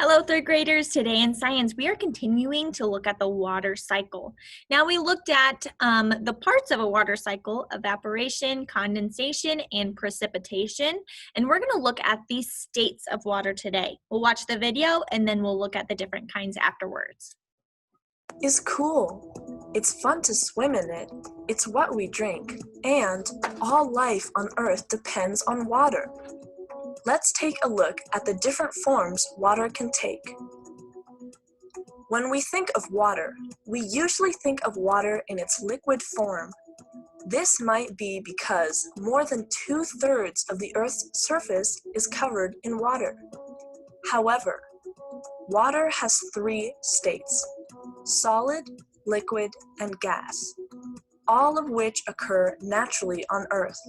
Hello, third graders. Today in science, we are continuing to look at the water cycle. Now, we looked at the parts of a water cycle: evaporation, condensation, and precipitation. And we're going to look at the states of water today. We'll watch the video and then we'll look at the different kinds afterwards. Is cool. It's fun to swim in it. It's what we drink. And all life on Earth depends on water. Let's take a look at the different forms water can take. When we think of water, we usually think of water in its liquid form. This might be because more than 2/3 of the Earth's surface is covered in water. However, water has 3 states: solid, liquid, and gas, all of which occur naturally on Earth.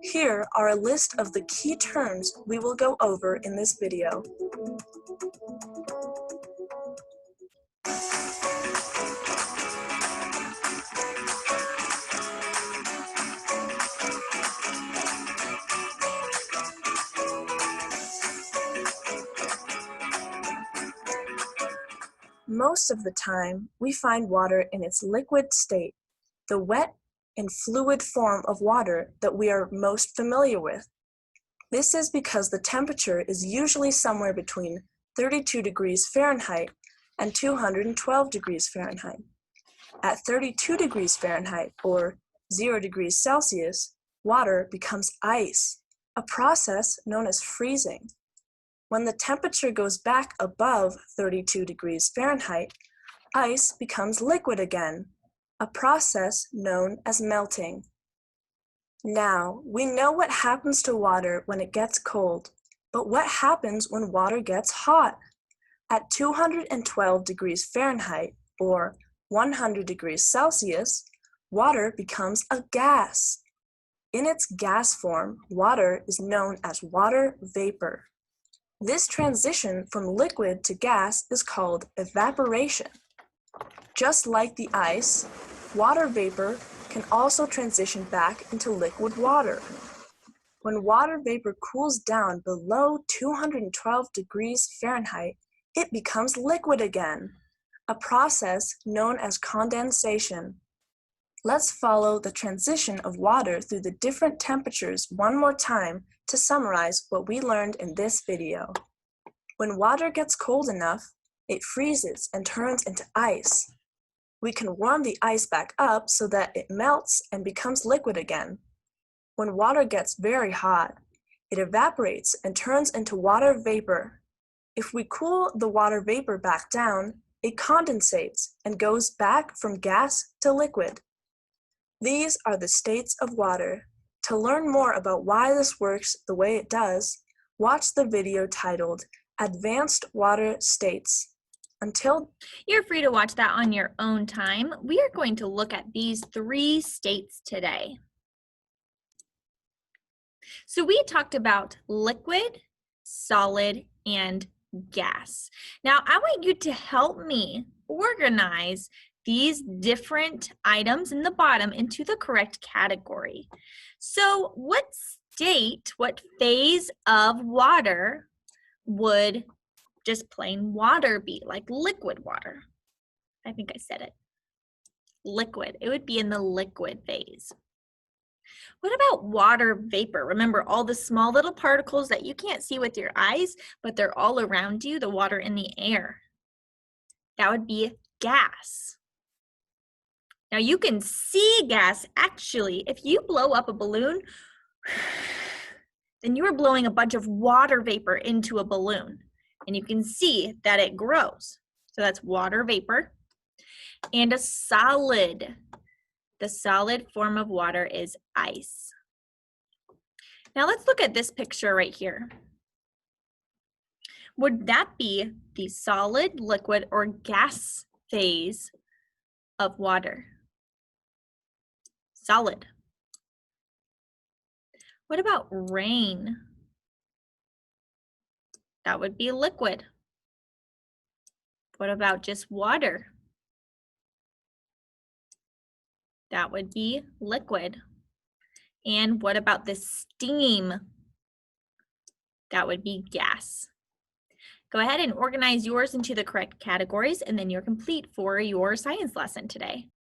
Here are a list of the key terms we will go over in this video. Most of the time, we find water in its liquid state, the wet and fluid form of water that we are most familiar with. This is because the temperature is usually somewhere between 32 degrees Fahrenheit and 212 degrees Fahrenheit. At 32 degrees Fahrenheit, or 0 degrees Celsius, water becomes ice, a process known as freezing. When the temperature goes back above 32 degrees Fahrenheit, ice becomes liquid again, a process known as melting. Now, we know what happens to water when it gets cold, but what happens when water gets hot? At 212 degrees Fahrenheit, or 100 degrees Celsius, water becomes a gas. In its gas form, water is known as water vapor. This transition from liquid to gas is called evaporation. Just like the ice, water vapor can also transition back into liquid water. When water vapor cools down below 212 degrees Fahrenheit, it becomes liquid again, a process known as condensation. Let's follow the transition of water through the different temperatures one more time to summarize what we learned in this video. When water gets cold enough, it freezes and turns into ice. We can warm the ice back up so that it melts and becomes liquid again. When water gets very hot, it evaporates and turns into water vapor. If we cool the water vapor back down, it condensates and goes back from gas to liquid. These are the states of water. To learn more about why this works the way it does, watch the video titled Advanced Water States. You're free to watch that on your own time. We are going to look at these 3 states today. So we talked about liquid, solid, and gas. Now I want you to help me organize these different items in the bottom into the correct category. So what state, what phase of water would just plain water be, like liquid water? I think I said it. Liquid. It would be in the liquid phase. What about water vapor? Remember all the small little particles that you can't see with your eyes, but they're all around you, the water in the air. That would be gas. Now you can see gas actually. If you blow up a balloon, then you are blowing a bunch of water vapor into a balloon. And you can see that it grows. So that's water vapor. And a solid. The solid form of water is ice. Now let's look at this picture right here. Would that be the solid, liquid, or gas phase of water? Solid. What about rain? That would be liquid. What about just water? That would be liquid. And what about the steam? That would be gas. Go ahead and organize yours into the correct categories, and then you're complete for your science lesson today.